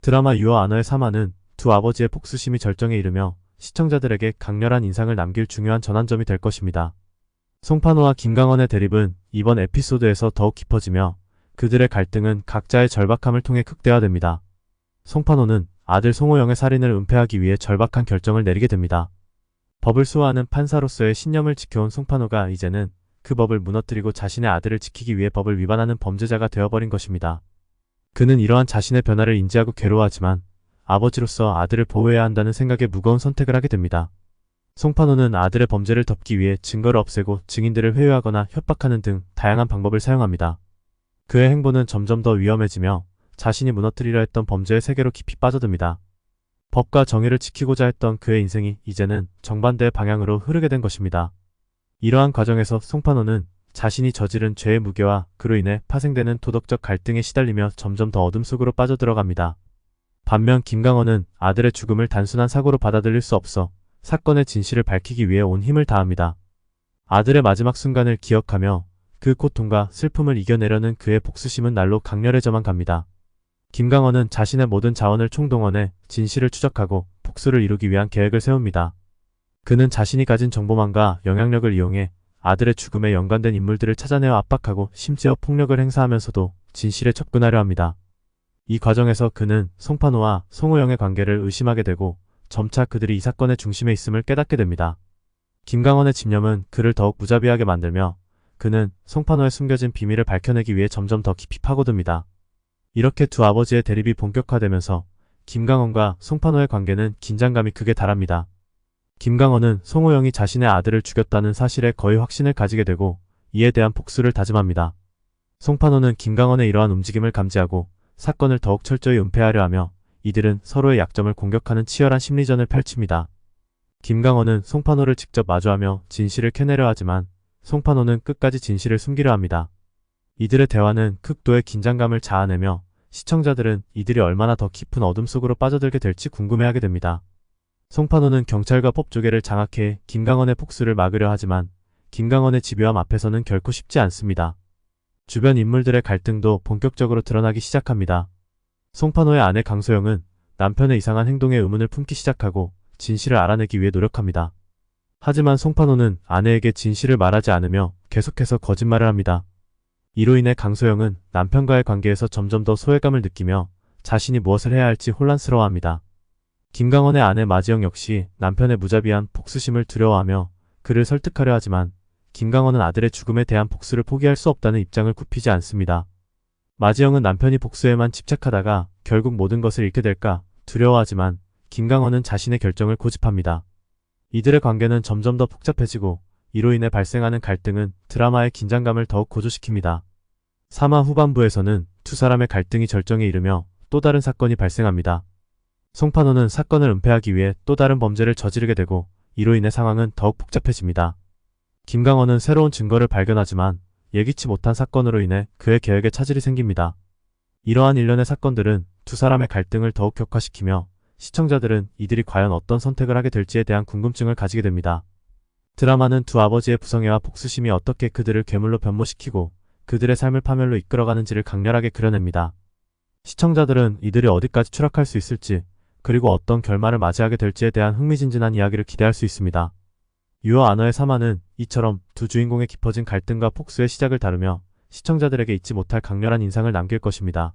드라마 유어 아너의 3화는 두 아버지의 복수심이 절정에 이르며 시청자들에게 강렬한 인상을 남길 중요한 전환점이 될 것입니다. 송판호와 김강원의 대립은 이번 에피소드에서 더욱 깊어지며 그들의 갈등은 각자의 절박함을 통해 극대화됩니다. 송판호는 아들 송호영의 살인을 은폐하기 위해 절박한 결정을 내리게 됩니다. 법을 수호하는 판사로서의 신념을 지켜온 송판호가 이제는 그 법을 무너뜨리고 자신의 아들을 지키기 위해 법을 위반하는 범죄자가 되어버린 것입니다. 그는 이러한 자신의 변화를 인지하고 괴로워하지만 아버지로서 아들을 보호해야 한다는 생각에 무거운 선택을 하게 됩니다. 송판호는 아들의 범죄를 덮기 위해 증거를 없애고 증인들을 회유하거나 협박하는 등 다양한 방법을 사용합니다. 그의 행보는 점점 더 위험해지며 자신이 무너뜨리려 했던 범죄의 세계로 깊이 빠져듭니다. 법과 정의를 지키고자 했던 그의 인생이 이제는 정반대의 방향으로 흐르게 된 것입니다. 이러한 과정에서 송판호는 자신이 저지른 죄의 무게와 그로 인해 파생되는 도덕적 갈등에 시달리며 점점 더 어둠 속으로 빠져들어갑니다. 반면 김강원은 아들의 죽음을 단순한 사고로 받아들일 수 없어 사건의 진실을 밝히기 위해 온 힘을 다합니다. 아들의 마지막 순간을 기억하며 그 고통과 슬픔을 이겨내려는 그의 복수심은 날로 강렬해져만 갑니다. 김강원은 자신의 모든 자원을 총동원해 진실을 추적하고 복수를 이루기 위한 계획을 세웁니다. 그는 자신이 가진 정보망과 영향력을 이용해 아들의 죽음에 연관된 인물들을 찾아내어 압박하고 심지어 폭력을 행사하면서도 진실에 접근하려 합니다. 이 과정에서 그는 송판호와 송호영의 관계를 의심하게 되고 점차 그들이 이 사건의 중심에 있음을 깨닫게 됩니다. 김강원의 집념은 그를 더욱 무자비하게 만들며 그는 송판호의 숨겨진 비밀을 밝혀내기 위해 점점 더 깊이 파고듭니다. 이렇게 두 아버지의 대립이 본격화되면서 김강원과 송판호의 관계는 긴장감이 극에 달합니다. 김강원은 송호영이 자신의 아들을 죽였다는 사실에 거의 확신을 가지게 되고 이에 대한 복수를 다짐합니다. 송판호는 김강원의 이러한 움직임을 감지하고 사건을 더욱 철저히 은폐하려 하며 이들은 서로의 약점을 공격하는 치열한 심리전을 펼칩니다. 김강원은 송판호를 직접 마주하며 진실을 캐내려 하지만 송판호는 끝까지 진실을 숨기려 합니다. 이들의 대화는 극도의 긴장감을 자아내며 시청자들은 이들이 얼마나 더 깊은 어둠 속으로 빠져들게 될지 궁금해하게 됩니다. 송판호는 경찰과 법조계를 장악해 김강원의 복수를 막으려 하지만 김강원의 집요함 앞에서는 결코 쉽지 않습니다. 주변 인물들의 갈등도 본격적으로 드러나기 시작합니다. 송판호의 아내 강소영은 남편의 이상한 행동에 의문을 품기 시작하고 진실을 알아내기 위해 노력합니다. 하지만 송판호는 아내에게 진실을 말하지 않으며 계속해서 거짓말을 합니다. 이로 인해 강소영은 남편과의 관계에서 점점 더 소외감을 느끼며 자신이 무엇을 해야 할지 혼란스러워합니다. 김강원의 아내 마지영 역시 남편의 무자비한 복수심을 두려워하며 그를 설득하려 하지만 김강원은 아들의 죽음에 대한 복수를 포기할 수 없다는 입장을 굽히지 않습니다. 마지영은 남편이 복수에만 집착하다가 결국 모든 것을 잃게 될까 두려워하지만 김강원은 자신의 결정을 고집합니다. 이들의 관계는 점점 더 복잡해지고 이로 인해 발생하는 갈등은 드라마의 긴장감을 더욱 고조시킵니다. 3화 후반부에서는 두 사람의 갈등이 절정에 이르며 또 다른 사건이 발생합니다. 송판호는 사건을 은폐하기 위해 또 다른 범죄를 저지르게 되고 이로 인해 상황은 더욱 복잡해집니다. 김강원은 새로운 증거를 발견하지만 예기치 못한 사건으로 인해 그의 계획에 차질이 생깁니다. 이러한 일련의 사건들은 두 사람의 갈등을 더욱 격화시키며 시청자들은 이들이 과연 어떤 선택을 하게 될지에 대한 궁금증을 가지게 됩니다. 드라마는 두 아버지의 부성애와 복수심이 어떻게 그들을 괴물로 변모시키고 그들의 삶을 파멸로 이끌어가는지를 강렬하게 그려냅니다. 시청자들은 이들이 어디까지 추락할 수 있을지 그리고 어떤 결말을 맞이하게 될지에 대한 흥미진진한 이야기를 기대할 수 있습니다. 유어 아너의 3화는 이처럼 두 주인공의 깊어진 갈등과 복수의 시작을 다루며 시청자들에게 잊지 못할 강렬한 인상을 남길 것입니다.